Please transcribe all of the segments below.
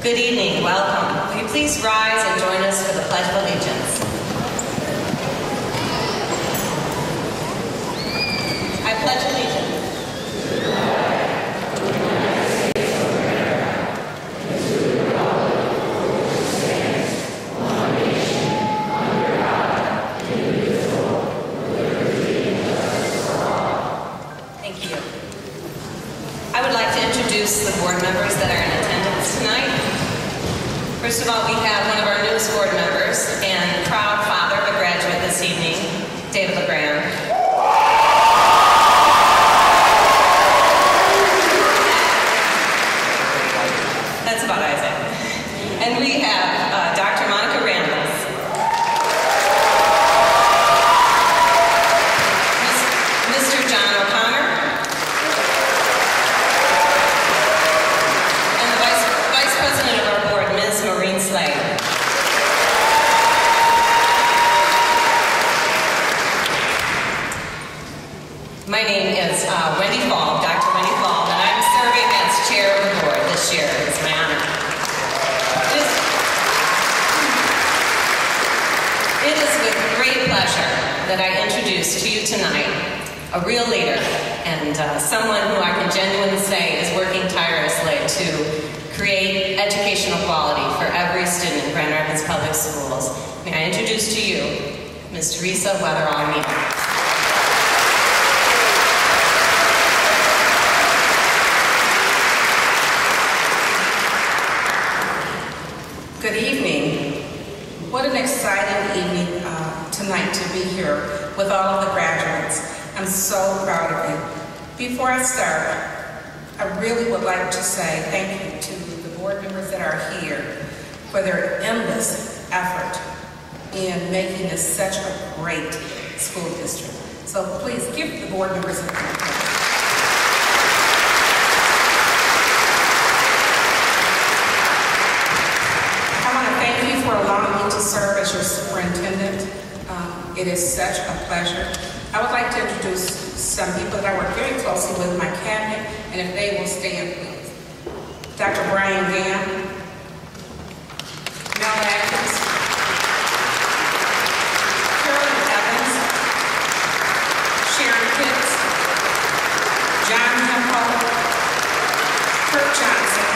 Good evening, welcome. Will you please rise and join us for the Pledge of Allegiance? I pledge allegiance. Thank you. I would like to introduce the board members that are in attendance tonight. First of all, we have one of our newest board members and proud father of a graduate this evening, David LeGrand. That's about Isaac. And we have Dr. Monica Randles. Mr. John O'Connor. And the Vice President of our board, Ms. Maureen Slade. My name is Wendy Fall, Dr. Wendy Fall, and I'm serving as chair of the board this year. It's my honor. It is with great pleasure that I introduce to you tonight a real leader and someone who I can genuinely say is working tirelessly to create educational quality for every student in Grand Rapids Public Schools. May I introduce to you Ms. Teresa Weatherall-Mead. Good evening. What an exciting evening tonight to be here with all of the graduates. I'm so proud of you. Before I start, I really would like to say thank you to the board members that are here for their endless effort in making this such a great school district. So please give the board members a hand. For allowing me to serve as your superintendent. It is such a pleasure. I would like to introduce some people that I work very closely with, my cabinet, and if they will stand, please. Dr. Brian Gam, Mel Atkins, Carolyn Evans, Sharon Pitts, John Hempel, Kurt Johnson,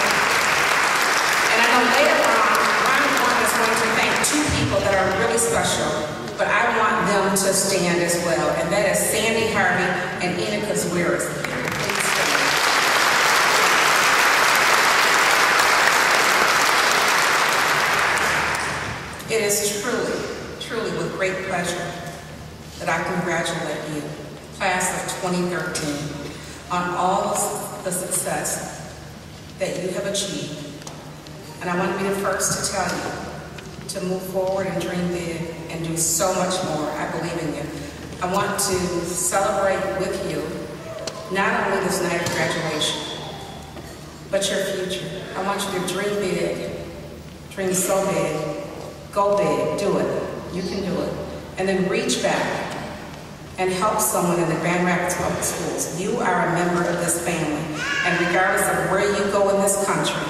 and I know later on, going to thank two people that are really special, but I want them to stand as well, and that is Sandy Harvey and Enoch Zwiris. It is truly with great pleasure that I congratulate you, class of 2013, on all the success that you have achieved. And I want to be the first to tell you to move forward and dream big and do so much more. I believe in you. I want to celebrate with you not only this night of graduation, but your future. I want you to dream big, dream so big, go big, do it. You can do it. And then reach back and help someone in the Grand Rapids Public Schools. You are a member of this family, and regardless of where you go in this country,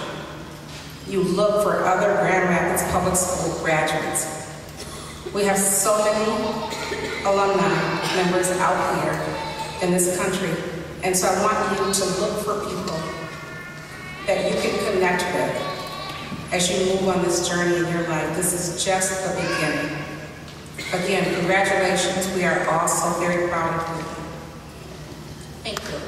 you look for other Grand Rapids Public School graduates. We have so many alumni members out here in this country, and so I want you to look for people that you can connect with as you move on this journey in your life. This is just the beginning. Again, congratulations. We are all so very proud of you. Thank you.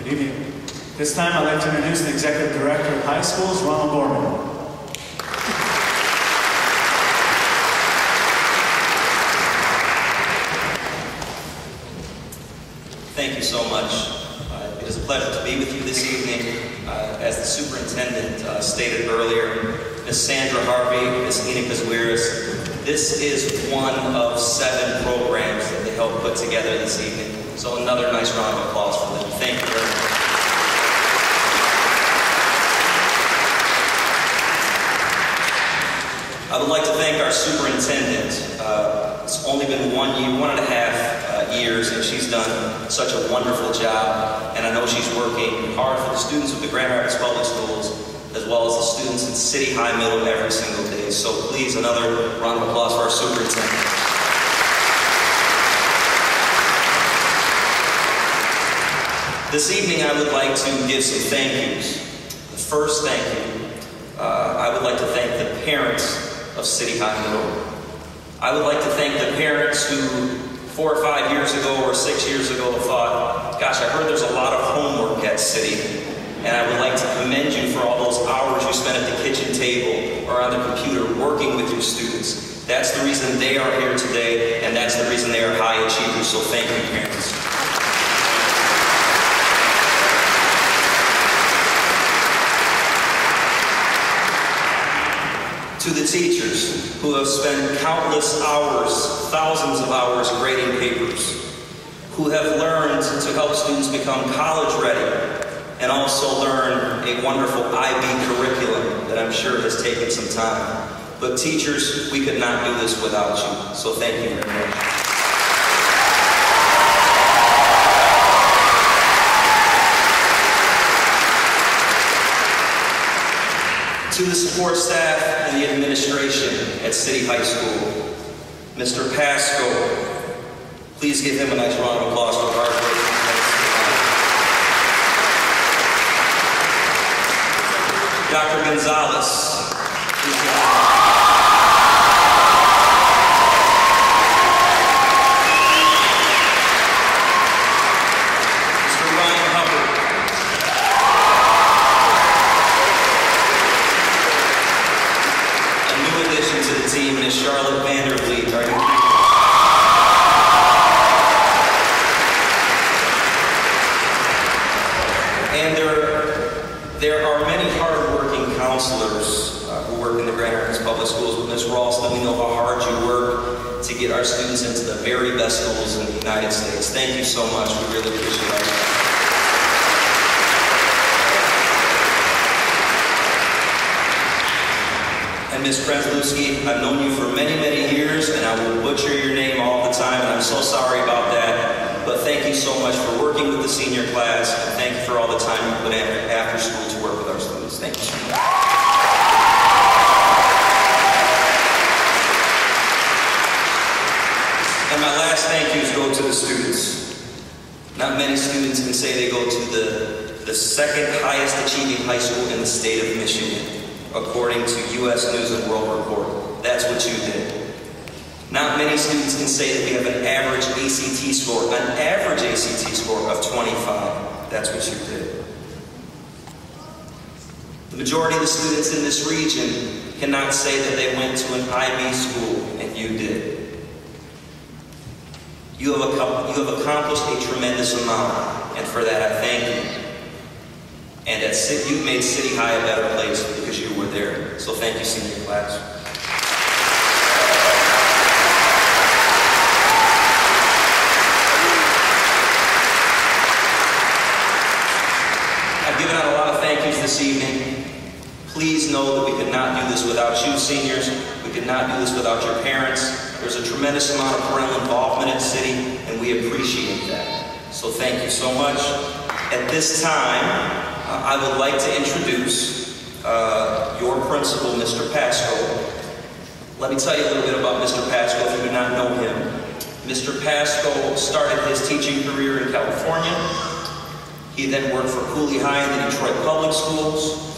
Good evening. This time I'd like to introduce the Executive Director of High Schools, Ronald Gorman. Thank you so much. It is a pleasure to be with you this evening. As the superintendent stated earlier, Ms. Sandra Harvey, Ms. Enoch Zwiris, this is one of 7 programs that they helped put together this evening. So another nice round of applause for them. Thank you very much. wonderful job, and I know she's working hard for the students of the Grand Rapids Public Schools, as well as the students at City High Middle every single day. So please, another round of applause for our superintendent. This evening, I would like to give some thank yous. The first thank you, I would like to thank the parents of City High Middle. I would like to thank the parents who 4 or 5 years ago or 6 years ago thought, gosh, I heard there's a lot of homework at City, and I would like to commend you for all those hours you spent at the kitchen table or on the computer working with your students. That's the reason they are here today, and that's the reason they are high achievers, so thank you, parents. To the teachers who have spent countless hours, thousands of hours grading papers, who have learned to help students become college ready and also learn a wonderful IB curriculum that I'm sure has taken some time. But teachers, we could not do this without you, so thank you very much. To the support staff and the administration at City High School, Mr. Pasco, please give him a nice round of applause for hard work. Dr. Gonzalez, Mr. Ryan Hubbard, to the team is Charlotte Vandervliet. And there are many hard-working counselors who work in the Grand Rapids Public Schools. But Ms. Ralston, we know how hard you work to get our students into the very best schools in the United States. Thank you so much. We really appreciate it. And Ms. Krenzlewski, I've known you for many, many years, and I will butcher your name all the time, and I'm so sorry about that. But thank you so much for working with the senior class, and thank you for all the time you put in after school to work with our students. Thank you so much. And my last thank yous go to the students. Not many students can say they go to the second highest achieving high school in the state of Michigan, according to U.S. News and World Report. That's what you did. Not many students can say that we have an average ACT score of 25. That's what you did. The majority of the students in this region cannot say that they went to an IB school, and you did. You have accomplished a tremendous amount, and for that I thank you. And you've made City High a better place because you were there. So thank you, senior class. I've given out a lot of thank yous this evening. Please know that we could not do this without you, seniors. We could not do this without your parents. There's a tremendous amount of parental involvement in City, and we appreciate that. So thank you so much. At this time, I would like to introduce your principal, Mr. Pasco. Let me tell you a little bit about Mr. Pasco if you do not know him. Mr. Pasco started his teaching career in California. He then worked for Cooley High in the Detroit Public Schools.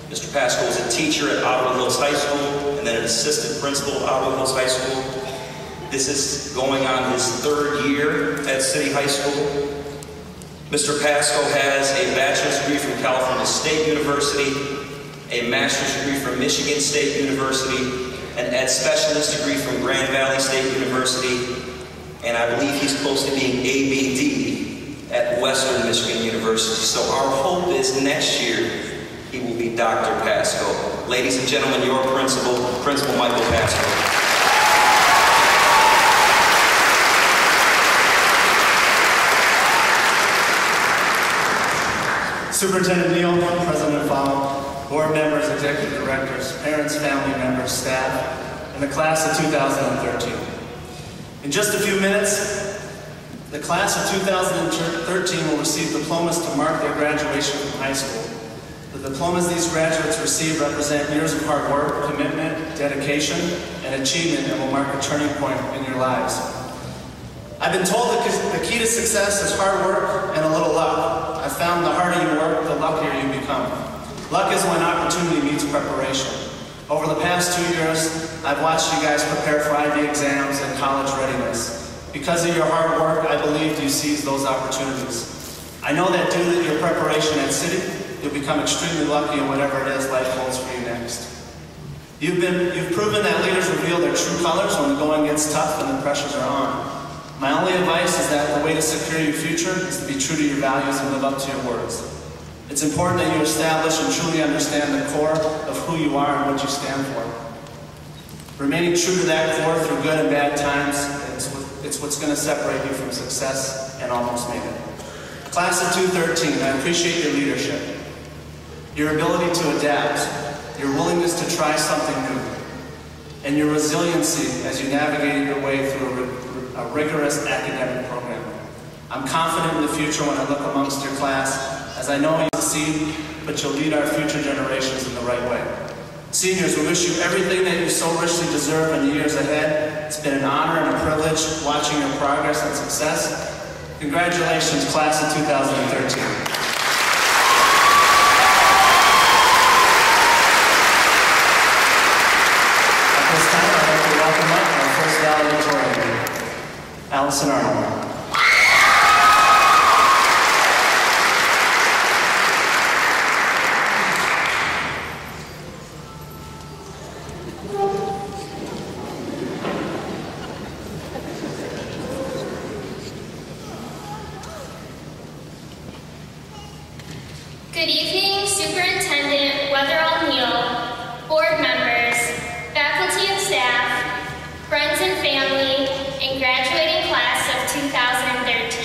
Mr. Pasco was a teacher at Ottawa Hills High School and then an assistant principal at Ottawa Hills High School. This is going on his 3rd year at City High School. Mr. Pasco has a bachelor's degree from California State University, a master's degree from Michigan State University, an ed specialist degree from Grand Valley State University, and I believe he's close to being ABD at Western Michigan University. So our hope is next year he will be Dr. Pasco. Ladies and gentlemen, your principal, Principal Michael Pasco. Superintendent Neal, President Fowle, board members, executive directors, parents, family members, staff, and the class of 2013. In just a few minutes, The class of 2013 will receive diplomas to mark their graduation from high school. The diplomas these graduates receive represent years of hard work, commitment, dedication, and achievement and will mark a turning point in your lives. I've been told that the key to success is hard work and a little luck. I've found the harder you work, the luckier you become. Luck is when opportunity meets preparation. Over the past 2 years, I've watched you guys prepare for IB exams and college readiness. Because of your hard work, I believe you seize those opportunities. I know that due to your preparation at City, you'll become extremely lucky in whatever it is life holds for you next. You've proven that leaders reveal their true colors when the going gets tough and the pressures are on. My only advice is that the way to secure your future is to be true to your values and live up to your words. It's important that you establish and truly understand the core of who you are and what you stand for. Remaining true to that core through good and bad times, it's what's going to separate you from success and almost make it. Class of 2013, I appreciate your leadership, your ability to adapt, your willingness to try something new, and your resiliency as you navigated your way through a rigorous academic program. I'm confident in the future when I look amongst your class, as I know you succeed, but you'll lead our future generations in the right way. Seniors, we wish you everything that you so richly deserve in the years ahead. It's been an honor and a privilege watching your progress and success. Congratulations, class of 2013. At this time, I'd like to welcome up our first valedictorian, Allison Arnold. Good evening, Superintendent Weatherall Neal, board members, faculty and staff, friends and family, and graduating class of 2013.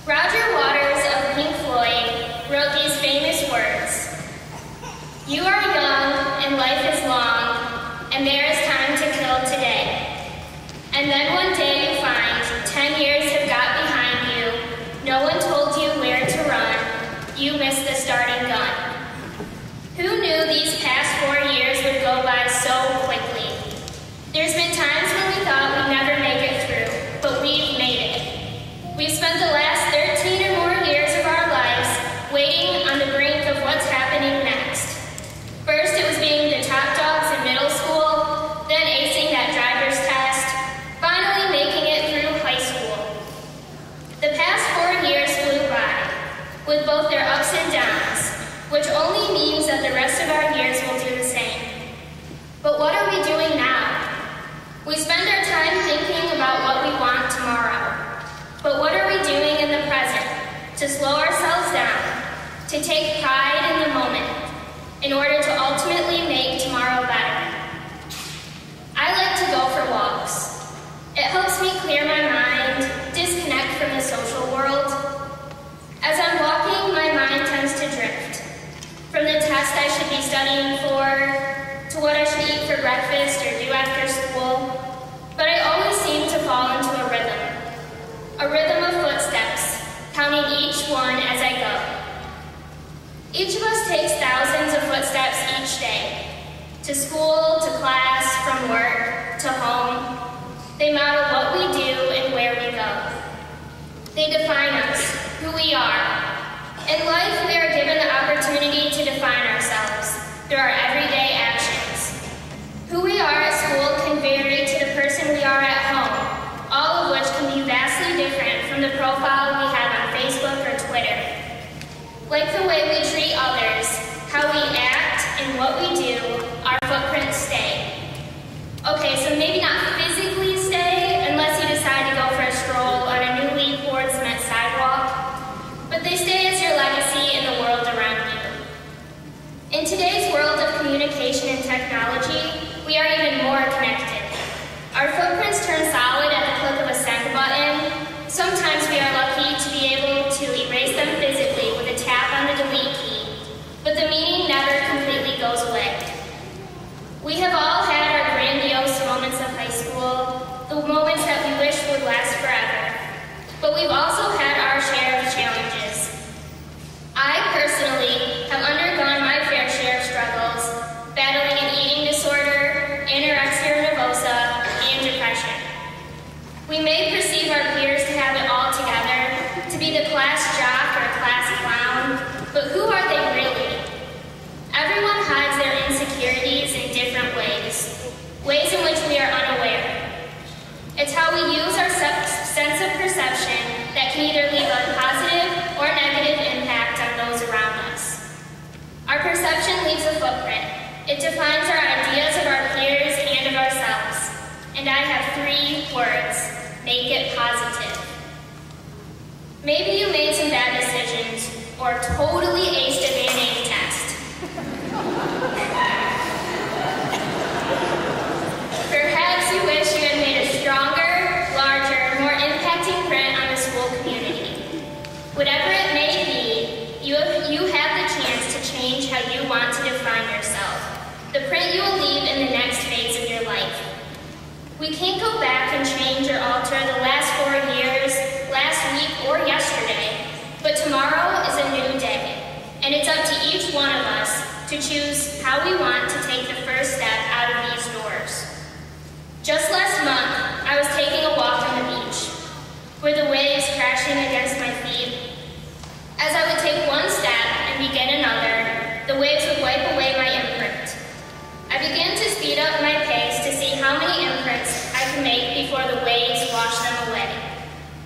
Roger Waters of Pink Floyd wrote these famous words: "You are young and life is long, and there is time to kill today. And then one day you find 10 years have got behind you, no one told you where to run, you missed the starting gun." Who knew these past 4 years would go by so quickly? There's been times when we thought we'd never make it through, but we've made it. We've spent the last 13 or more years of our lives waiting on the brink of what's happening next. First, it was being the top dogs in middle school, then acing that driver's test, finally making it through high school. The past 4 years flew by, with both their ups and downs, which only means that the rest of our years will do the same. But what are we doing now? We spend our time thinking about what we want tomorrow. But what are we doing in the present to slow ourselves down, to take pride in the moment, in order to ultimately make tomorrow better? I like to go for walks. It helps me clear my mind, disconnect from the social world. As I'm walking, my mind tends to drift. From the test I should be studying for, to what I should eat for breakfast or do after school. But I always seem to fall into a rhythm of footsteps, counting each one as I go. Each of us takes thousands of footsteps each day, to school, to class, from work, to home. They model what we do and where we go. They define us, who we are. In life, we are given the opportunity to define ourselves through our everyday actions. Who we are at school can vary to the person we are at home, all of which can be vastly different from the profile we have on Facebook or Twitter. Like the way we treat others, how we act, and what we do, our footprints stay. Okay, so maybe not physically stay, unless you decide to go for a stroll on a newly poured cement sidewalk, but they stay as your legacy in the world around you. In today's world of communication and technology, we are even more connected. Our footprints turn solid at the click of a send button. Sometimes we are lucky to be able to erase them physically with a tap on the delete key, but the meaning never completely goes away. We have all had our grandiose moments of high school. It defines our ideas of our peers and of ourselves. And I have 3 words. Make it positive. Maybe you made some bad decisions or totally aced a Van-Aid test. Perhaps you wish you had made a stronger, larger, more impacting print on the school community. Whatever it may be, you have the chance to change how you want to define yourself. The print you will leave in the next phase of your life. We can't go back and change or alter the last 4 years, last week, or yesterday, but tomorrow is a new day, and it's up to each one of us to choose how we want to take the first step out of these doors. Just last month, I was taking a walk on the beach, with the waves crashing against my feet. As I would take one step and begin another, the waves would wipe away my imprint. I began to speed up my pace to see how many imprints I could make before the waves washed them away.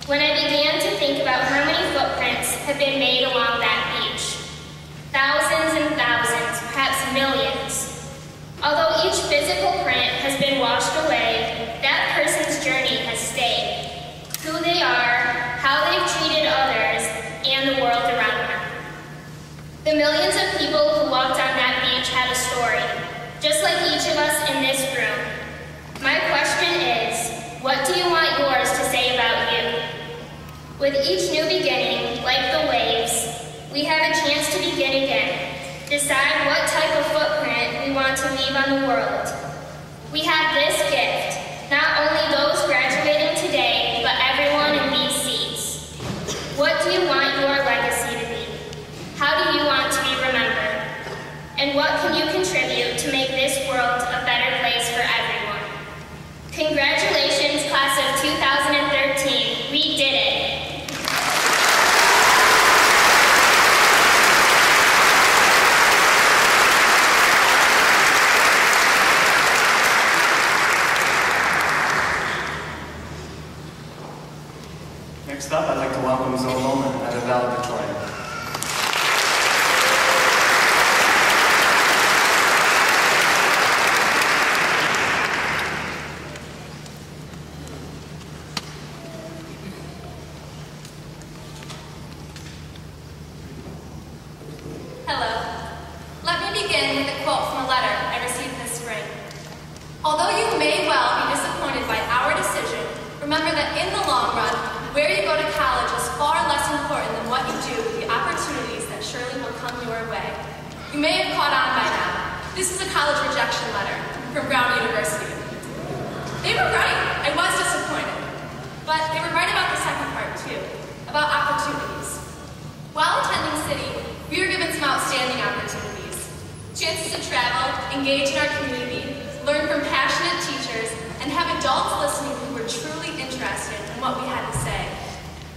When I began to think about how many footprints have been made along that beach, thousands and thousands, perhaps millions. Although each physical print has been washed away, that person's journey has stayed. Who they are, how they've treated others, and the world around them. The millions of people who walked on that beach had a story, just like each of us in this room. My question is, what do you want yours to say about you? With each new beginning, like the waves, we have a chance to begin again. Decide what type of footprint we want to leave on the world. We have this gift, not only those graduating today, but everyone in these seats. What do you want your legacy to be? How do you want to be remembered? And what can you contribute to make this world a better place for everyone? Congratulations, class of 2013. We did it. Next up, I'd like to welcome Zoe Loman at the valedictorian. You may have caught on by now. This is a college rejection letter from Brown University. They were right. I was disappointed. But they were right about the second part, too, about opportunities. While attending City, we were given some outstanding opportunities. Chances to travel, engage in our community, learn from passionate teachers, and have adults listening who were truly interested in what we had to say.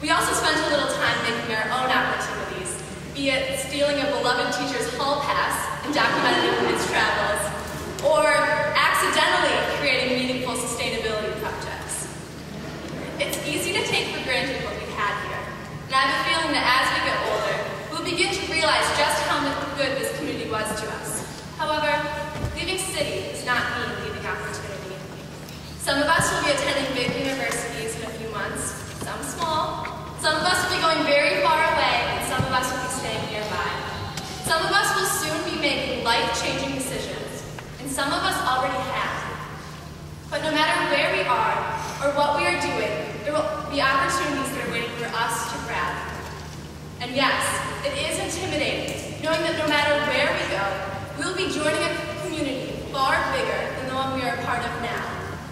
We also spent a little time making our own opportunities, be it stealing a beloved teacher's hall pass and documenting his travels, or accidentally creating meaningful sustainability projects. It's easy to take for granted what we had here, and I have a feeling that as we get older, we'll begin to realize just how good this community was to us. However, leaving City does not mean leaving opportunity. Some of us will be attending big universities in a few months, some small. Some of us will be going very far away, and some of us will be staying nearby. Some of us will soon be making life-changing decisions, and some of us already have. But no matter where we are or what we are doing, there will be opportunities that are waiting for us to grab. And yes, it is intimidating, knowing that no matter where we go, we will be joining a community far bigger than the one we are a part of now.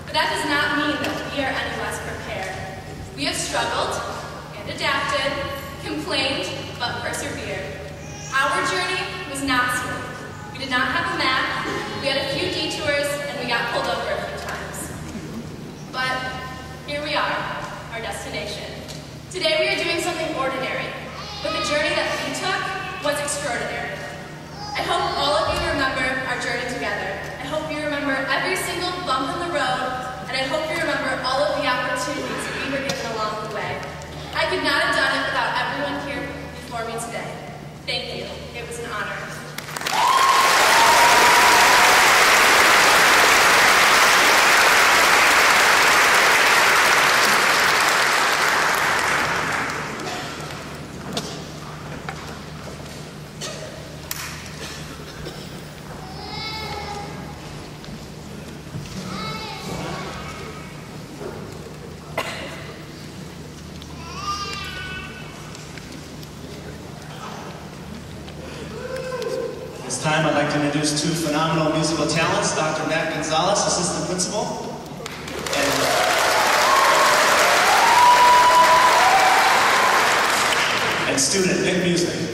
But that does not mean that we are any less prepared. We have struggled, adapted, complained, but persevered. Our journey was not smooth. We did not have a map, we had a few detours, and we got pulled over a few times. But here we are, our destination. Today we are doing something ordinary, but the journey that we took was extraordinary. I hope all of you remember our journey together. I hope you remember every single bump in the road, and I hope you remember all of the opportunities we were given along the way. I could not have done it without everyone here before me today. Thank you. It was an honor. This time I'd like to introduce two phenomenal musical talents, Dr. Matt Gonzalez, assistant principal, and student Nick Music.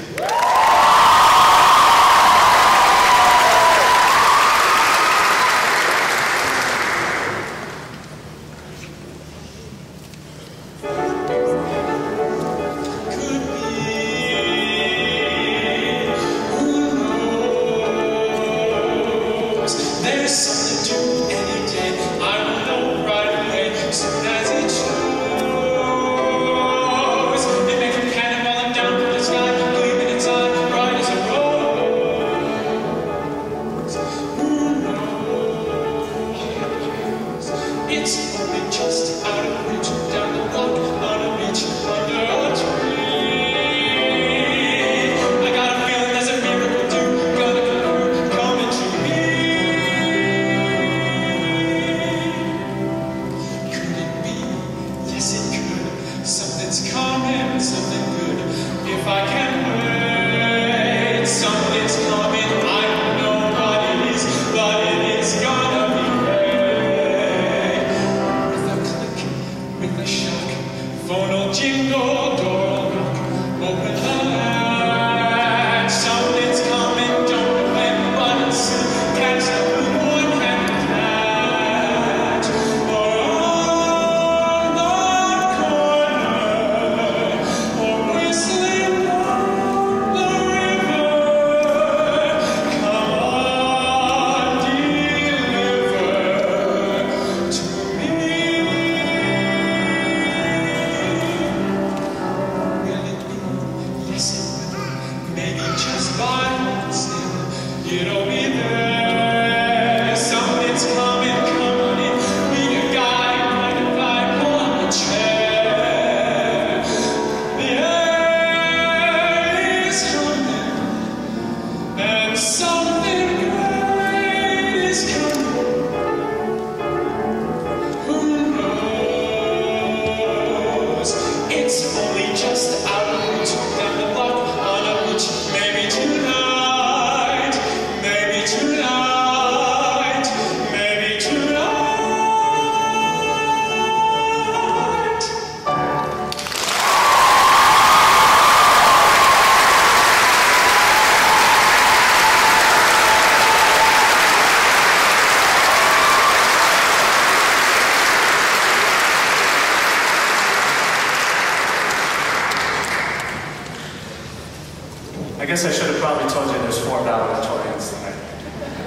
I guess I should have probably told you there's 4 valedictorians tonight.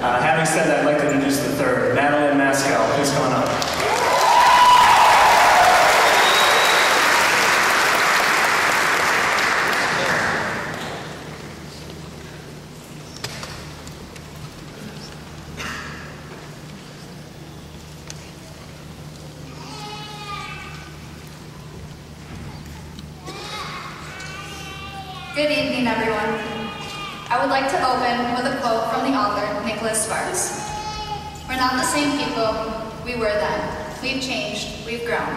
Having said that, I'd like to introduce the third, Madeline Maskell. Please come on up. Good evening, everyone. I would like to open with a quote from the author, Nicholas Sparks. We're not the same people we were then. We've changed, we've grown.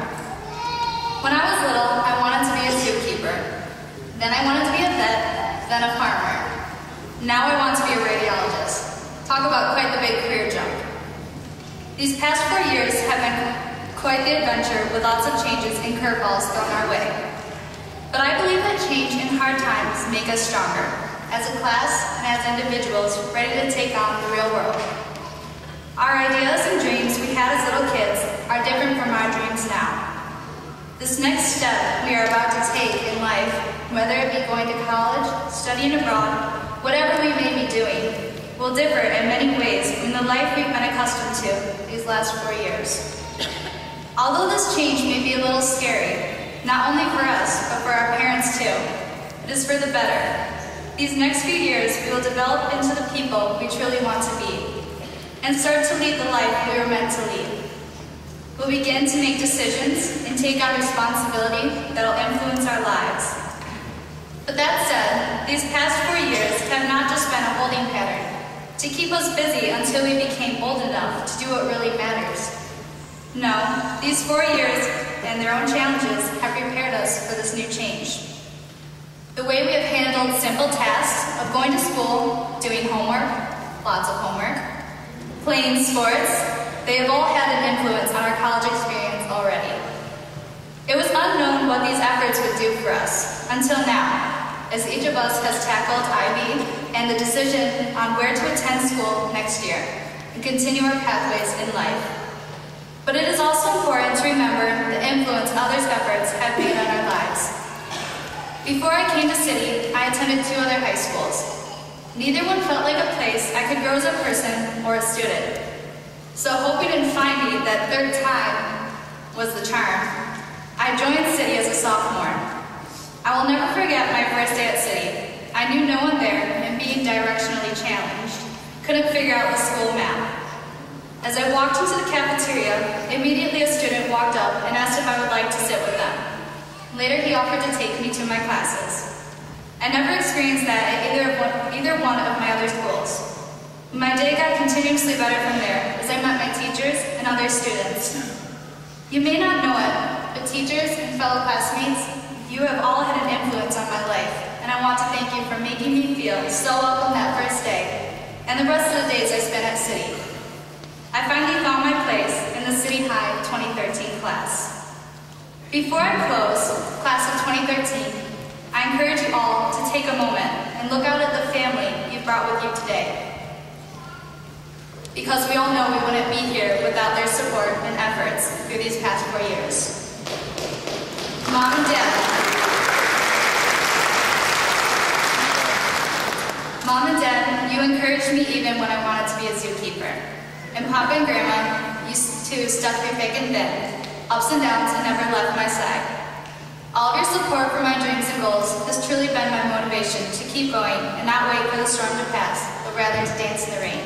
When I was little, I wanted to be a zookeeper. Then I wanted to be a vet, then a farmer. Now I want to be a radiologist. Talk about quite the big career jump. These past 4 years have been quite the adventure with lots of changes and curveballs thrown our way. But I believe that change and hard times make us stronger, as a class and as individuals ready to take on the real world. Our ideas and dreams we had as little kids are different from our dreams now. This next step we are about to take in life, whether it be going to college, studying abroad, whatever we may be doing, will differ in many ways from the life we've been accustomed to these last 4 years. Although this change may be a little scary, not only for us, but for our parents too, it is for the better. These next few years, we will develop into the people we truly want to be, and start to lead the life we were meant to lead. We'll begin to make decisions and take on responsibility that will influence our lives. But that said, these past 4 years have not just been a holding pattern to keep us busy until we became old enough to do what really matters. No, these 4 years and their own challenges have prepared us for this new change. The way we have handled simple tasks of going to school, doing homework, lots of homework, playing sports, they have all had an influence on our college experience already. It was unknown what these efforts would do for us until now, as each of us has tackled IB and the decision on where to attend school next year and continue our pathways in life. But it is also important to remember the influence others' efforts have made on our lives. Before I came to City, I attended 2 other high schools. Neither one felt like a place I could grow as a person or a student. So hoping and finding that third time was the charm, I joined City as a sophomore. I will never forget my first day at City. I knew no one there, and being directionally challenged, couldn't figure out the school map. As I walked into the cafeteria, immediately a student walked up and asked if I would like to sit with them. Later, he offered to take me to my classes. I never experienced that at either one of my other schools. My day got continuously better from there as I met my teachers and other students. You may not know it, but teachers and fellow classmates, you have all had an influence on my life, and I want to thank you for making me feel so welcome that first day, and the rest of the days I spent at City. I finally found my place in the City High 2013 class. Before I close, class of 2013, I encourage you all to take a moment and look out at the family you've brought with you today. Because we all know we wouldn't be here without their support and efforts through these past 4 years. Mom and Dad. Mom and Dad, you encouraged me even when I wanted to be a zookeeper. And Papa and Grandma used to stuck through thick and thin, ups and downs, and never left my side. All of your support for my dreams and goals has truly been my motivation to keep going and not wait for the storm to pass, but rather to dance in the rain.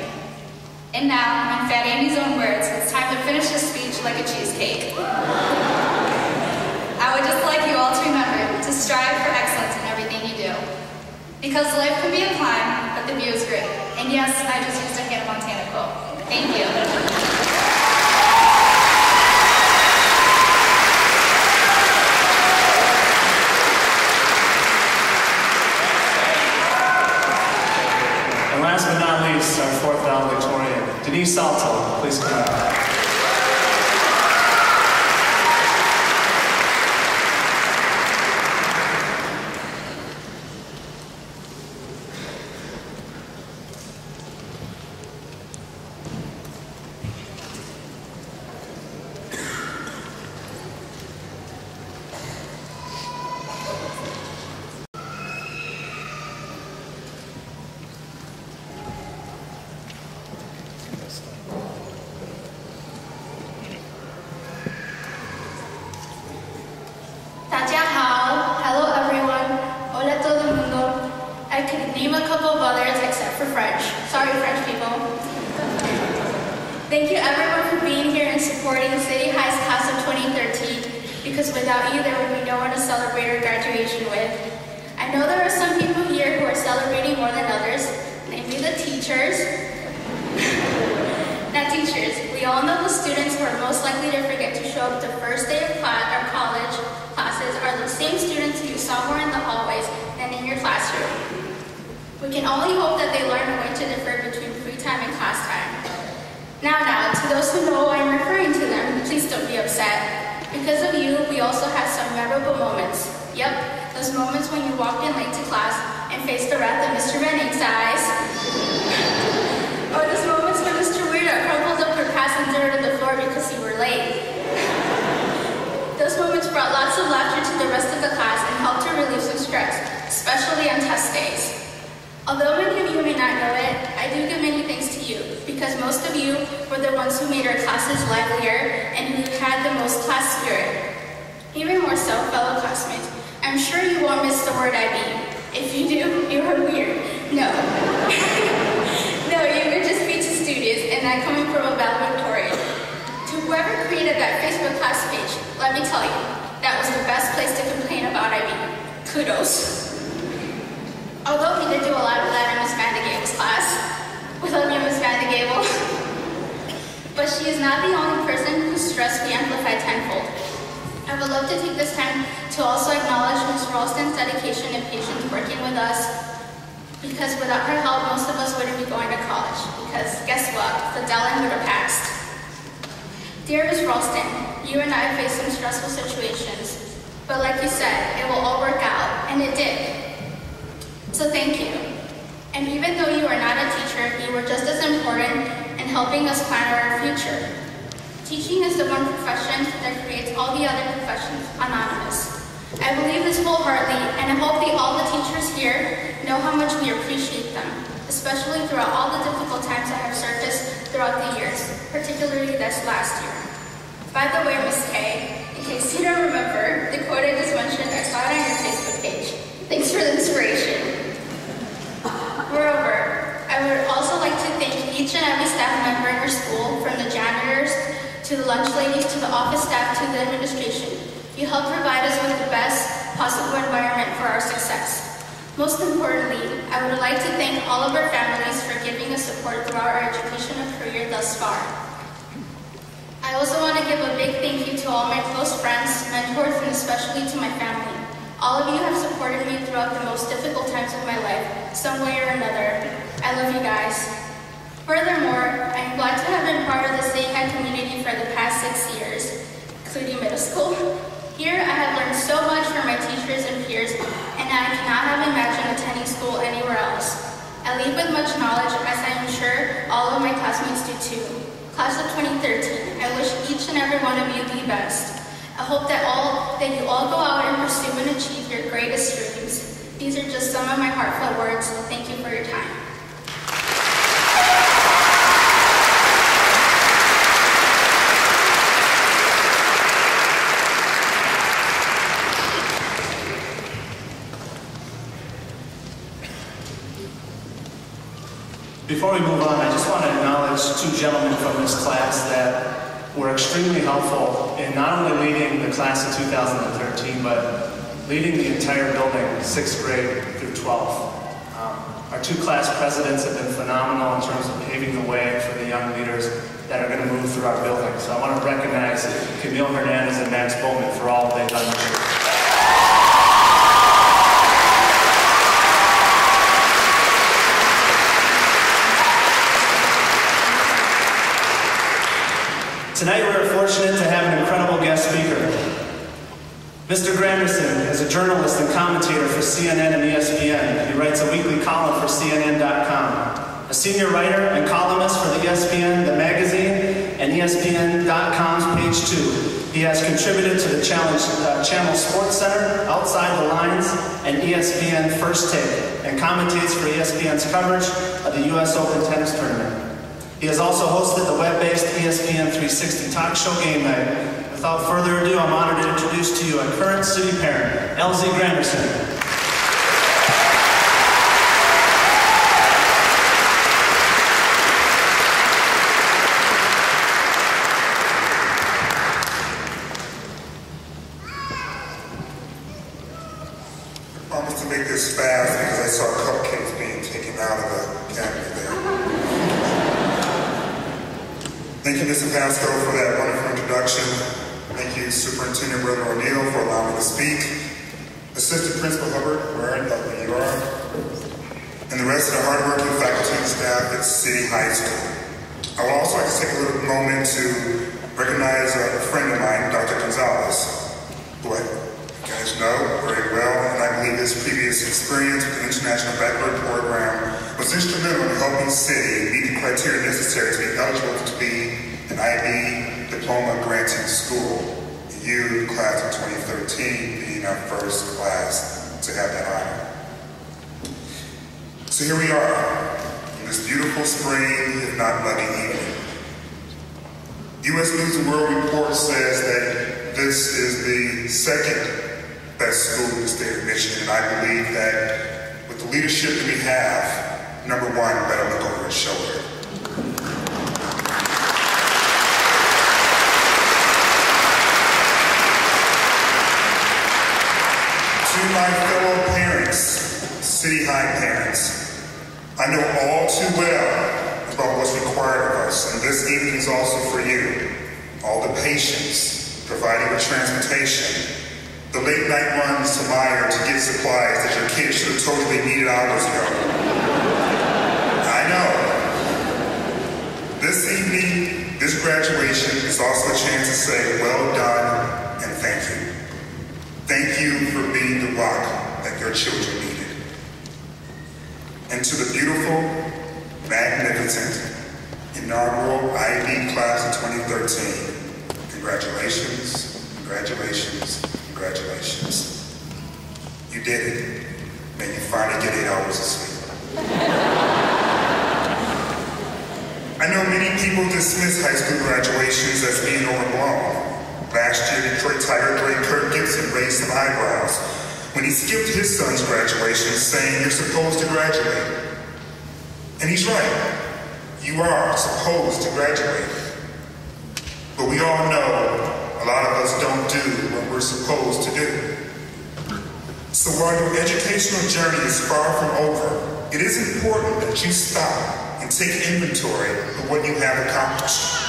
And now, in Fat Amy's own words, it's time to finish this speech like a cheesecake. I would just like you all to remember to strive for excellence in everything you do. Because life can be a climb, but the view is great. And yes, I just used a Hannah Montana quote. Thank you. And last but not least, our 4th valedictorian, Denise Salto, please come up. Hello everyone. Hola todo el mundo. I could name a couple of others except for French. Sorry, French people. Thank you everyone for being here and supporting City High's class of 2013, because without you there would be no one to celebrate our graduation with. I know there are some people here who are celebrating more than others, namely the teachers. Now teachers, we all know the students who are most likely to forget to show up the first day of class or college classes are the same students you saw more in the hallways than in your classroom. We can only hope that they learn a way to differ between free time and class time. Now, to those who know why I'm referring to them, please don't be upset. Because of you, we also had some memorable moments. Yep, those moments when you walked in late to class and faced the wrath of Mr. Renning's eyes. Or those moments when Mr. Weirdo crumpled up your past and dirt on the floor because you were late. Those moments brought lots of laughter to the rest of the class and helped to relieve some stress, especially on test days. Although many of you may not know it, I do give many thanks to you, because most of you were the ones who made our classes livelier and who had the most class spirit. Even more so, fellow classmates, I'm sure you won't miss the word IB. If you do, you are weird. No. No, you were just beaches studious, and I'm coming from a valedictorian. To whoever created that Facebook class page, let me tell you, that was the best place to complain about IB. Kudos. Although we did do a lot of that in Miss Vandegable's class. We love you, Miss Vandegable. But she is not the only person whose stress we amplified tenfold. I would love to take this time to also acknowledge Ms. Ralston's dedication and patience working with us, because without her help, most of us wouldn't be going to college, because guess what? The deadline would have passed. Dear Ms. Ralston, you and I faced some stressful situations, but like you said, it will all work out, and it did. So thank you. And even though you are not a teacher, you were just as important in helping us plan our future. Teaching is the one profession that creates all the other professions anonymous. I believe this wholeheartedly, and I hope all the teachers here know how much we appreciate them, especially throughout all the difficult times that have surfaced throughout the years, particularly this last year. By the way, Ms. Kay, in case you don't remember, the quote I just mentioned, I saw it on your Facebook page. Thanks for the inspiration. Moreover, I would also like to thank each and every staff member in our school, from the janitors, to the lunch ladies, to the office staff, to the administration. You help provide us with the best possible environment for our success. Most importantly, I would like to thank all of our families for giving us support throughout our educational career thus far. I also want to give a big thank you to all my close friends, mentors, and especially to my family. All of you have supported me throughout the most difficult times of my life, some way or another. I love you guys. Furthermore, I am glad to have been part of the Sayhai community for the past 6 years, including middle school. Here, I have learned so much from my teachers and peers, and I cannot have imagined attending school anywhere else. I leave with much knowledge, as I am sure all of my classmates do too. Class of 2013, I wish each and every one of you the best. I hope that you all go out and pursue and achieve your greatest dreams. These are just some of my heartfelt words. Thank you for your time. Before we move on, I just want to acknowledge 2 gentlemen from this class that were extremely helpful in not only leading the class of 2013, but leading the entire building, 6th grade through 12th. Our 2 class presidents have been phenomenal in terms of paving the way for the young leaders that are going to move through our building. So I want to recognize Camille Hernandez and Max Bowman for all they've done this year. Tonight we're fortunate to have an incredible guest speaker. Mr. Granderson is a journalist and commentator for CNN and ESPN. He writes a weekly column for CNN.com. A senior writer and columnist for the ESPN, the magazine, and ESPN.com's Page 2. He has contributed to the Channel Sports Center, Outside the Lines, and ESPN First Take, and commentates for ESPN's coverage of the U.S. Open tennis tournament. He has also hosted the web-based ESPN 360 talk show Game Night. Without further ado, I'm honored to introduce to you a current city parent, Elsie Granderson. I promised to make this fast because I saw cupcakes being taken out of the cabinet there. Thank you, Mr. Pasco, for that wonderful introduction. Thank you, Superintendent Brother O'Neill, for allowing me to speak. Assistant Principal Hubbard, where you are, and the rest of the hardworking faculty and staff at City High School. I would also like to take a little moment to recognize a friend of mine, Dr. Gonzalez, who you guys know very well, and I believe his previous experience with the International Baccalaureate Program was instrumental in helping City meet the criteria necessary to be eligible to be an IB diploma granting school. You, class of 2013, being our first class to have that honor. So here we are, in this beautiful spring, if not muggy evening. U.S. News and World Report says that this is the second best school in the state of Michigan, and I believe that with the leadership that we have, number one, better look over his shoulder. To my fellow parents, City High parents, I know all too well about what's required of us, and this evening is also for you. All the patience, providing the transportation, The late night runs to Meijer to get supplies that your kids should have told you they needed hours ago. I know. This evening, this graduation is also a chance to say well done and thank you. Thank you for being the rock that your children needed. And to the beautiful, magnificent, inaugural IB class of 2013, congratulations, congratulations, congratulations. You did it. May you finally get 8 hours of sleep. I know many people dismiss high school graduations as being overblown. Last year, Detroit Tiger great Kirk Gibson raised some eyebrows when he skipped his son's graduation, saying you're supposed to graduate. And he's right. You are supposed to graduate. But we all know a lot of us don't do what we're supposed to do. So while your educational journey is far from over, it is important that you stop and take inventory of what you have accomplished.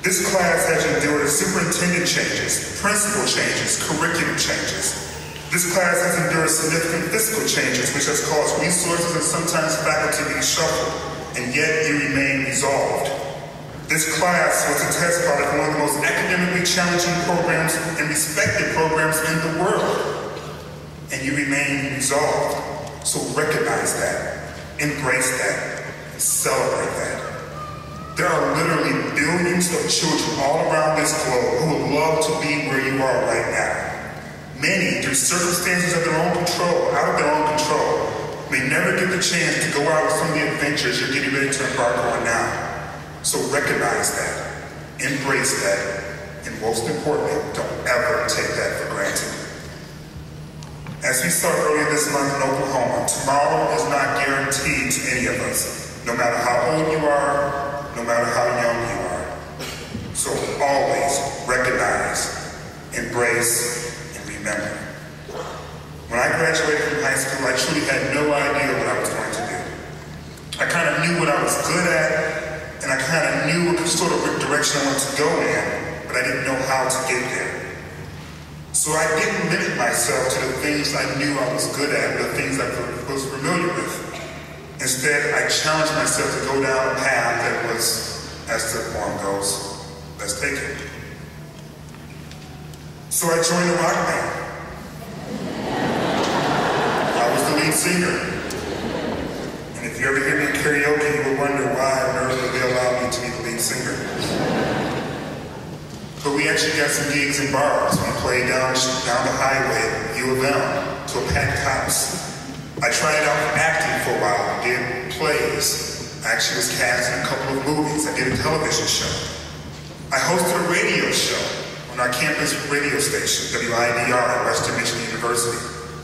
This class has endured superintendent changes, principal changes, curriculum changes. This class has endured significant fiscal changes, which has caused resources and sometimes faculty to be shuffled, and yet you remain resolved. This class was a test product of one of the most academically challenging programs and respected programs in the world, and you remain resolved. So recognize that, embrace that, and celebrate that. There are literally billions of children all around this globe who would love to be where you are right now. Many, through circumstances of their own control, out of their own control, may never get the chance to go out with some of the adventures you're getting ready to embark on now. So recognize that, embrace that, and most importantly, don't ever take that for granted. As we saw earlier this month in Oklahoma, tomorrow is not guaranteed to any of us, no matter how old you are, no matter how young you are. So always recognize, embrace, and remember. When I graduated from high school, I truly had no idea what I was going to do. I kind of knew what I was good at, and I kind of knew what sort of direction I wanted to go in, but I didn't know how to get there. So I didn't limit myself to the things I knew I was good at, the things I was familiar with. Instead, I challenged myself to go down a path that was, as the poem goes, let's take it. So I joined a rock band. I was the lead singer. And if you ever hear me in karaoke, you will wonder why on earth would they allow me to be the lead singer. But we actually got some gigs in bars. We played down the highway, U of M, to a packed house. I tried out for acting for a while, did plays. I actually was cast in a couple of movies. I did a television show. I hosted a radio show on our campus radio station, WIDR at Western Michigan University.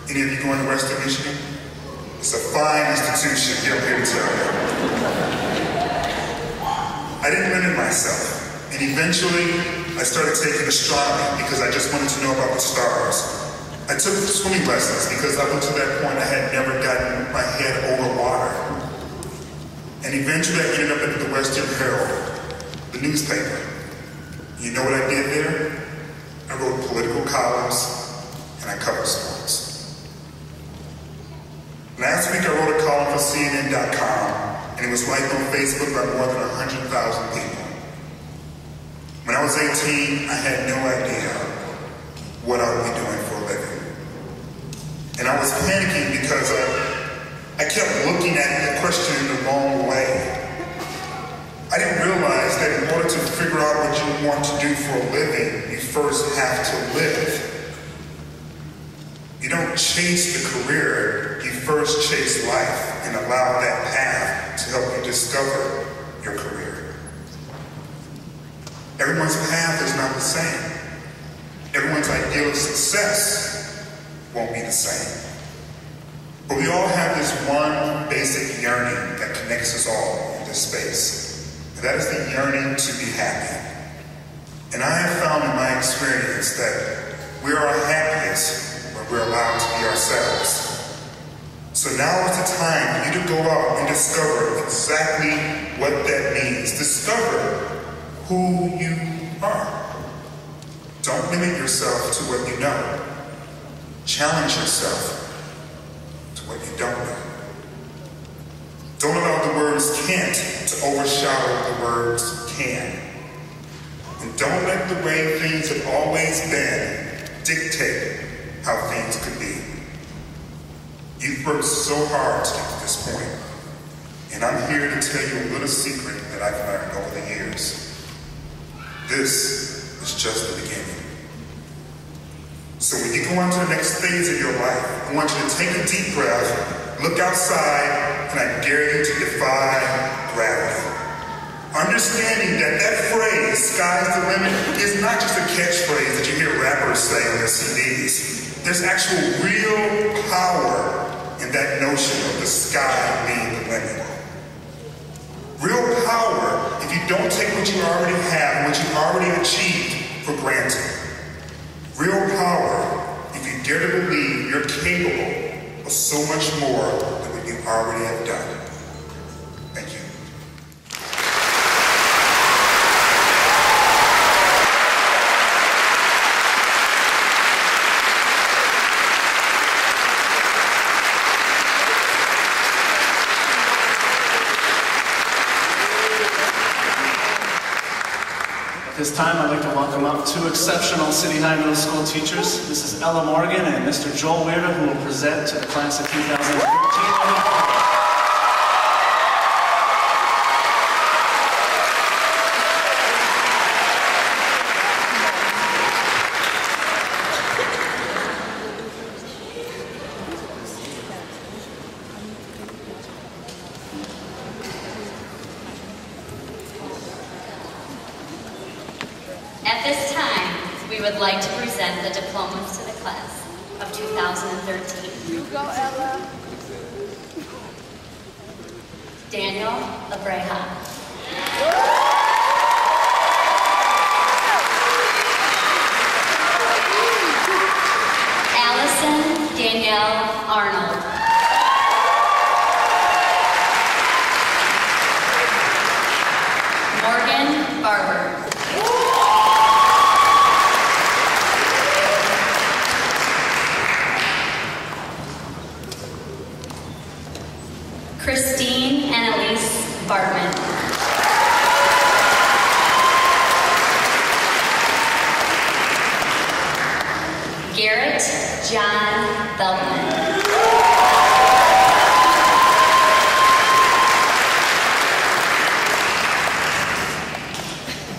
Any of you going to Western Michigan? It's a fine institution, I'm here to tell you. I didn't limit myself. And eventually, I started taking astronomy because I just wanted to know about the stars. I took swimming lessons because up until that point I had never gotten my head over water. And eventually I ended up at the Western Herald, the newspaper. You know what I did there? I wrote political columns and I covered sports. Last week I wrote a column for CNN.com and it was liked on Facebook by more than 100,000 people. When I was 18, I had no idea what I would be doing for a living. And I was panicking because I kept looking at the question in the wrong way. I didn't realize that in order to figure out what you want to do for a living, you first have to live. You don't chase the career, you first chase life and allow that path to help you discover your career. Everyone's path is not the same. Everyone's ideal of success won't be the same. But we all have this one basic yearning that connects us all in this space. And that is the yearning to be happy. And I have found in my experience that we're our happiest when we're allowed to be ourselves. So now is the time for you to go out and discover exactly what that means. Discover who you are. Don't limit yourself to what you know. Challenge yourself to what you don't know. Don't allow the words can't to overshadow the words can. And don't let the way things have always been dictate how things could be. You've worked so hard to get to this point, and I'm here to tell you a little secret that I've learned over the years. This is just the beginning. So when you go on to the next phase of your life, I want you to take a deep breath, look outside, and I dare you to defy gravity. Understanding that that phrase, sky's the limit, is not just a catchphrase that you hear rappers say on their CDs. There's actual real power in that notion of the sky being the limit. Real power if you don't take what you already have and what you've already achieved for granted. Real power if you dare to believe you're capable of so much more than what you already have done. Thank you. At this time, I'd like to welcome up two exceptional City High Middle School teachers. This is Ella Morgan and Mr. Joel Weirda, who will present to the class of 2013. At this time, we would like to present the diplomas to the class of 2013. You go, Ella. Daniel Abreja. Allison Danielle Arnold. Morgan Barber. Christine Annalise Bartman. Garrett John Beltman.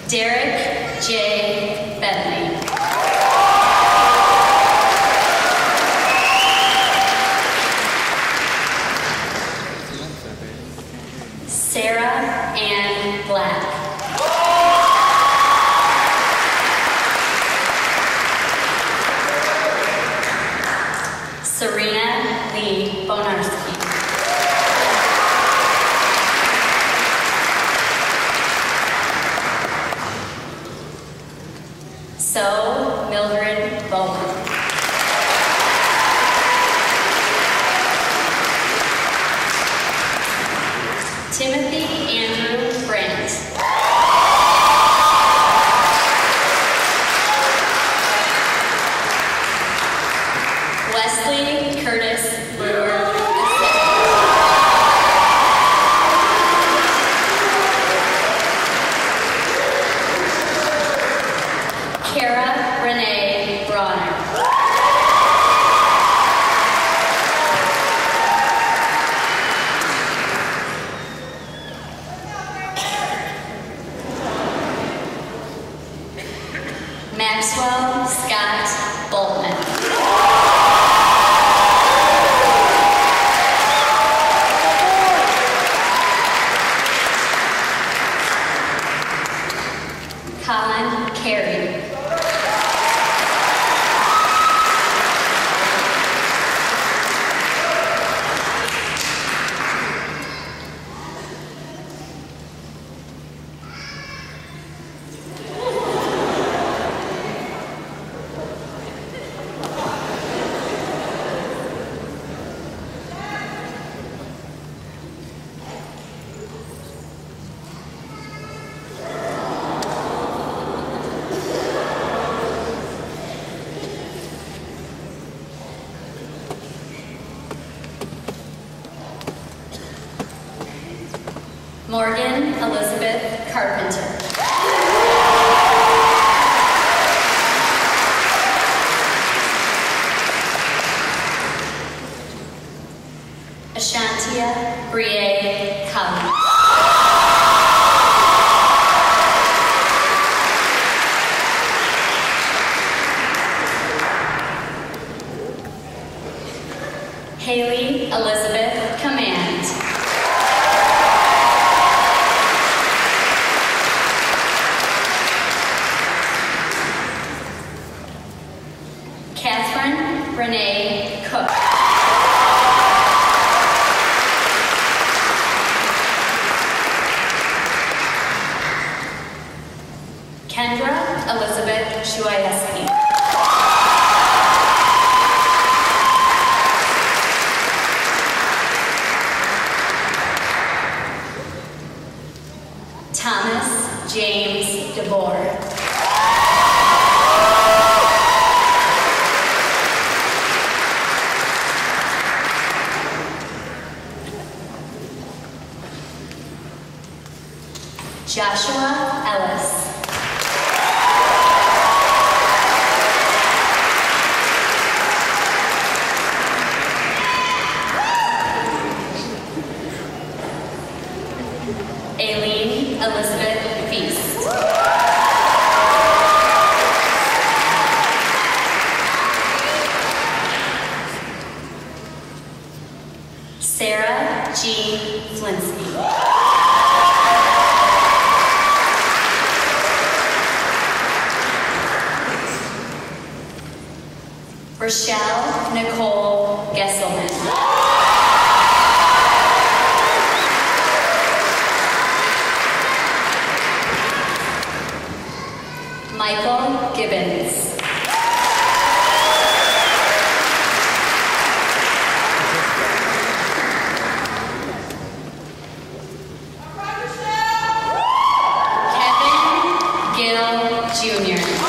Derek J. Bentley. Sarah Ann Black. Serena Lee Bonarski. So Mildred Bowman. Timothy Andrew Brandt. Morgan Elizabeth Carpenter. Ashantia Brie Collins. Haley Elizabeth Command. Catherine Renee Cook. Kendra Elizabeth Shuayeski. Thomas James DeBoer. Joshua Ellis. Aileen Elizabeth Feast. Sarah G. Flinsky. Rochelle Nicole Gesselman. Michael Gibbons. Kevin Gill Jr.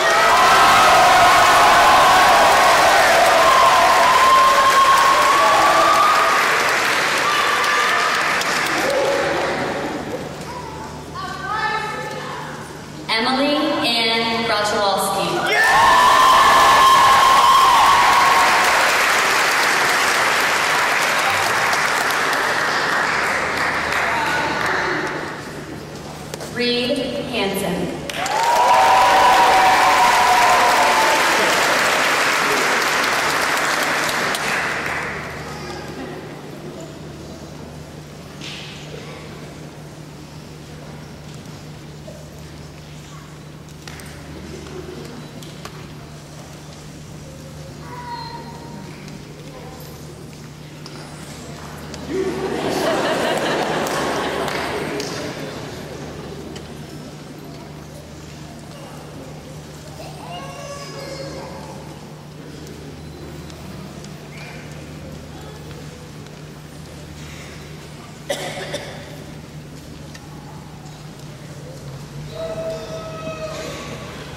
Emily Ann Brocholowski. Reed Hansen.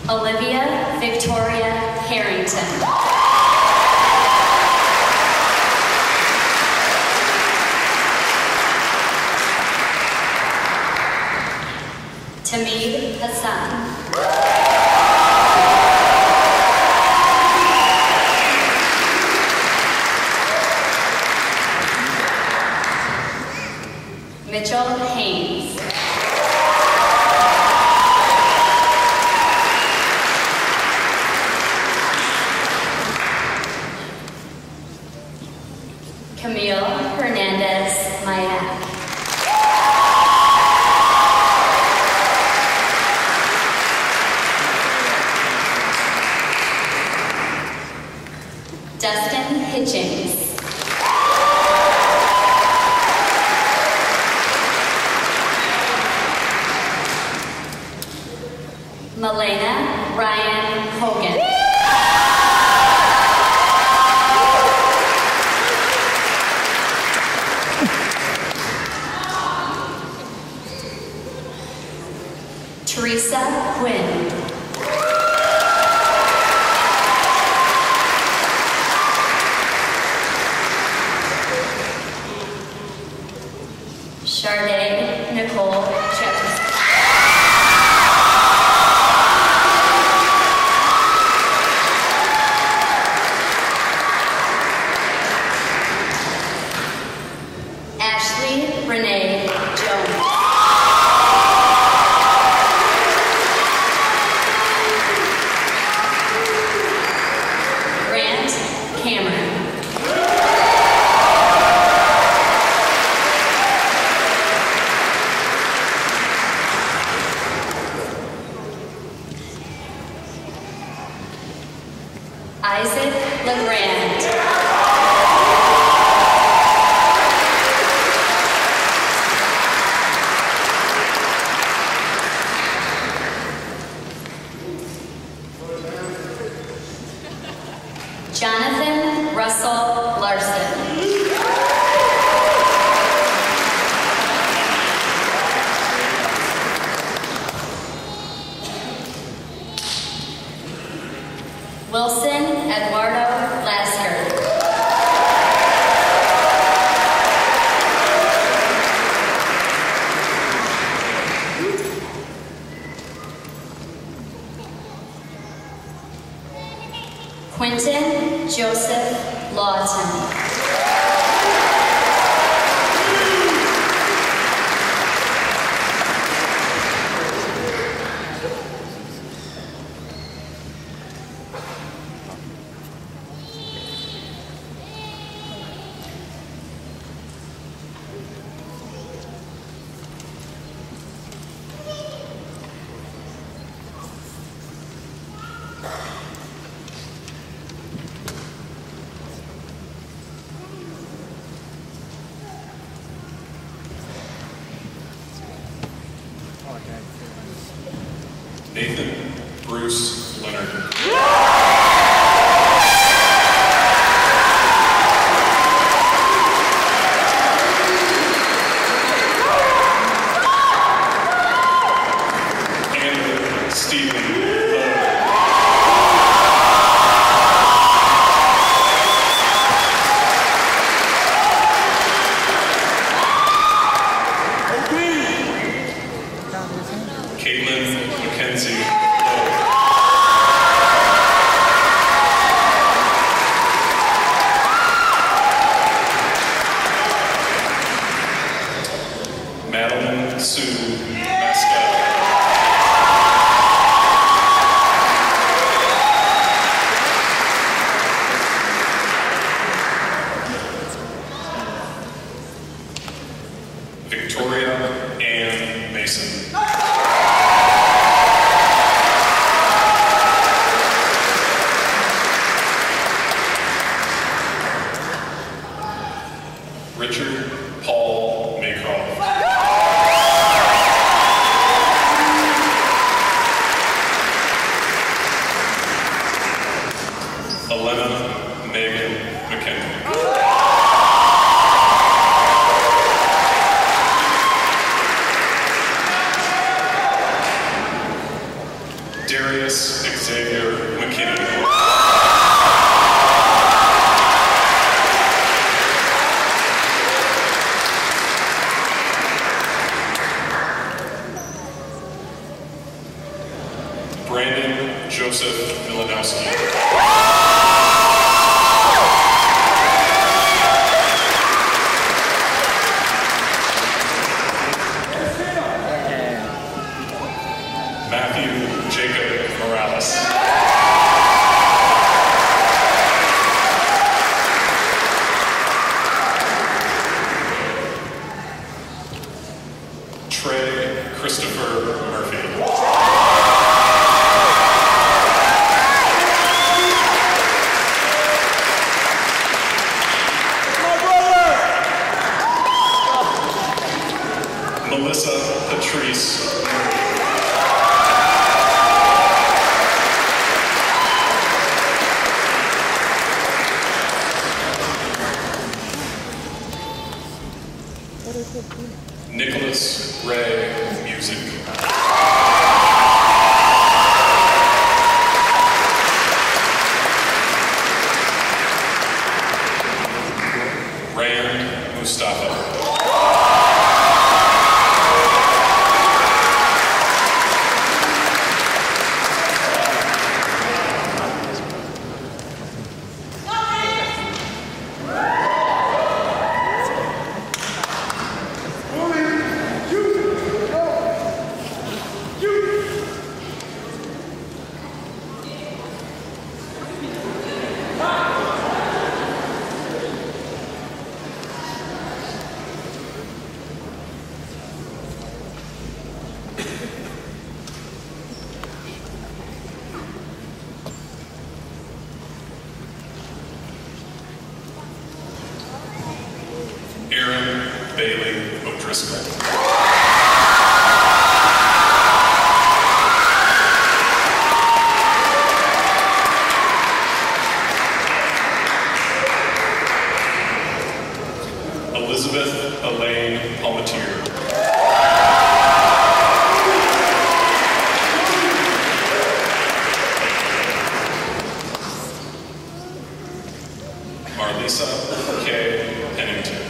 Olivia Victoria Harrington. Tamid Hassan. Mitchell Haynes. Camille Hernandez Mayak. Dustin Hitchings. Malena Ryan Hogan. Teresa Quinn. Sharday Nicole Jefferson. Ashley Renee Jones. Grant Cameron. Isaac LeGrand. Jonathan Russell Larson. Wilson Eduardo Lasker. Quentin Joseph Lawton. Nathan Bruce Leonard. Andrew Stephen Lowe. Caitlin Mackenzie Lowe. Madeline Sue Mascott. Victoria Ann Mason. Richard Paul Maycroft. Elena Megan McKenna. Darius Xavier McKinney. Brandon Joseph Milanowski. Matthew Jacob Morales. Trey Christopher Murphy. Melissa Patrice Murray. Nicholas Ray Music. Rand Mustafa. Aaron Bailey O'Driscoll. Elizabeth Elaine Palmatier. Marlisa K. Pennington.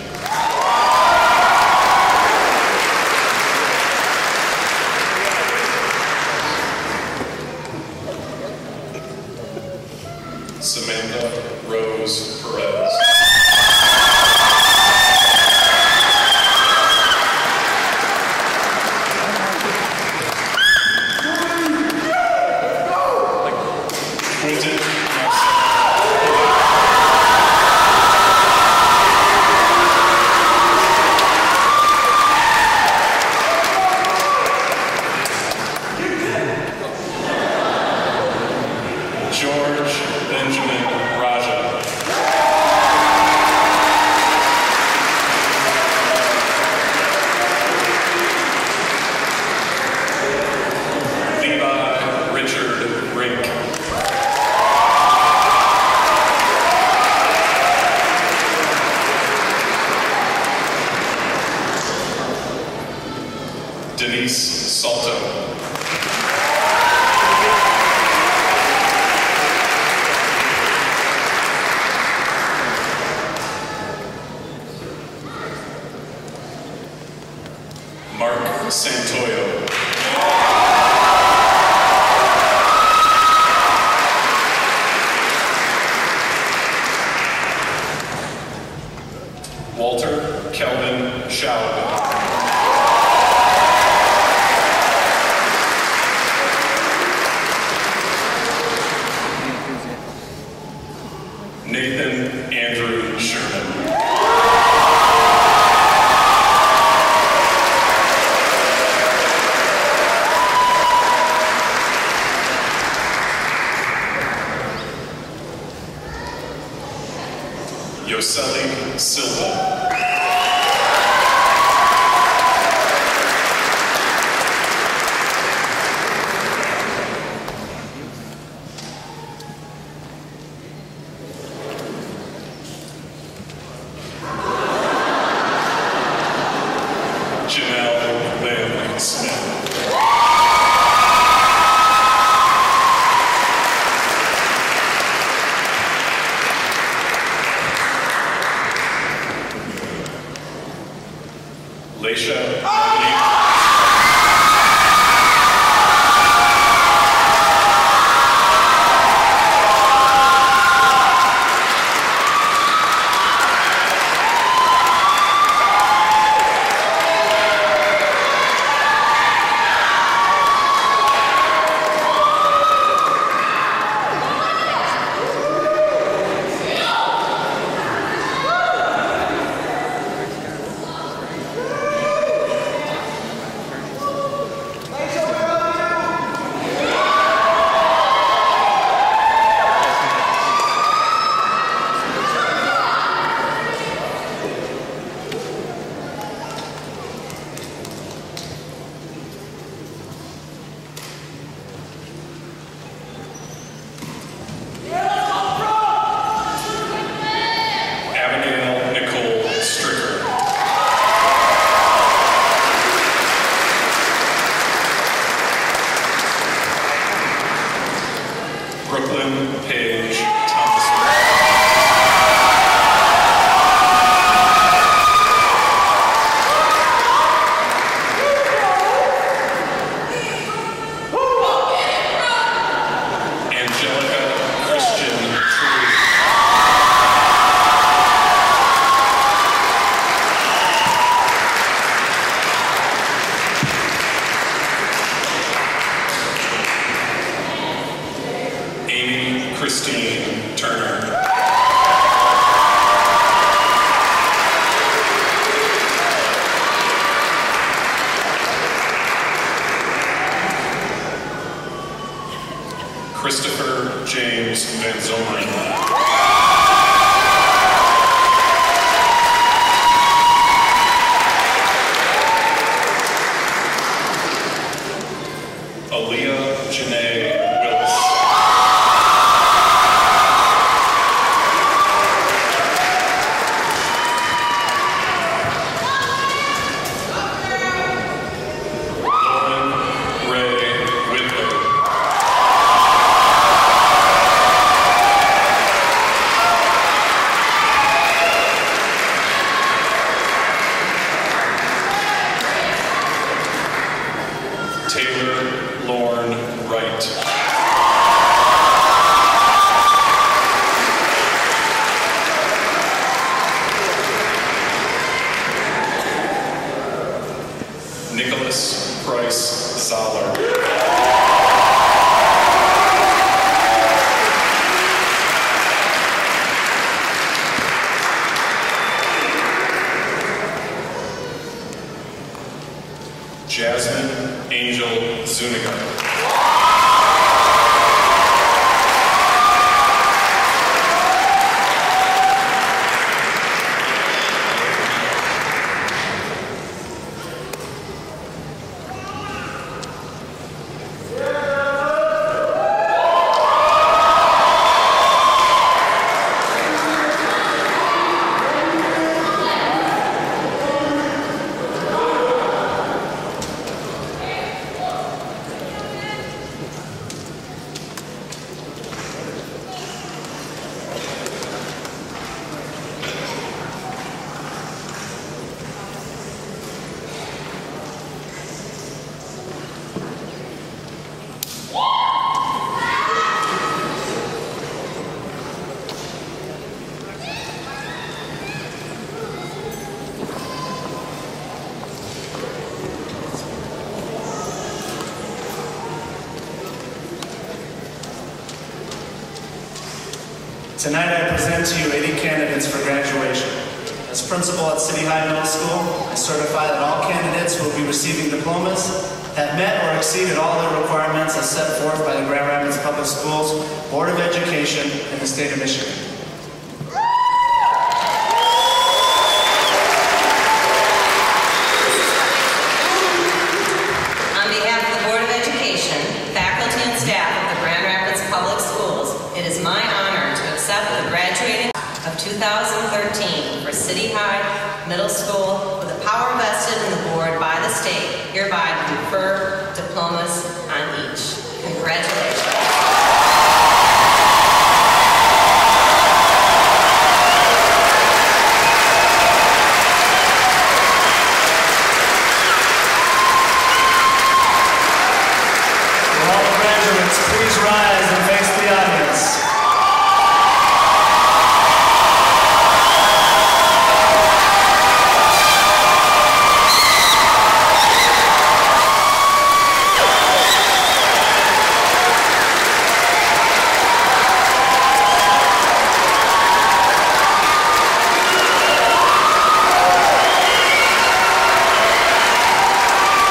Samantha Rose Perez. Quentin George Benjamin Raja. Levi Richard Rink. Denise Salto. Mark Santoyo. Walter Kelvin Schauer. Nathan Andrew Sherman. Yoseli Silva. Janelle Lynn Smith. Laisha Abigail Nicole Stricker. Brooklyn Paige Thomas. Angelica Christian Tree. Amy Christopher James Van Zomeren. Aaliyah Janae Willis. Lauren Ray Whitler. Taylor Lorne Wright. Nicholas Price Zoller. Jasmine Angel Zuniga. Tonight I present to you 80 candidates for graduation. As principal at City High Middle School, I certify that all candidates who will be receiving diplomas have met or exceeded all the requirements as set forth by the Grand Rapids Public Schools Board of Education in the state of Michigan. On behalf of the Board of Education, faculty and staff of the Grand Rapids Public Schools, it is my honor to accept the graduating of 2013 for City High Middle School with the power vested in the board by the state, hereby confer diplomas on each. Congratulations. Please rise and face the audience.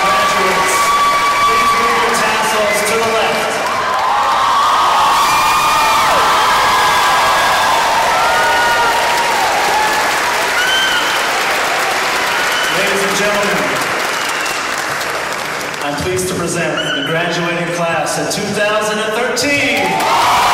Graduates, please move your tassels to the left. Ladies and gentlemen, I'm pleased to present the graduating class of 2013.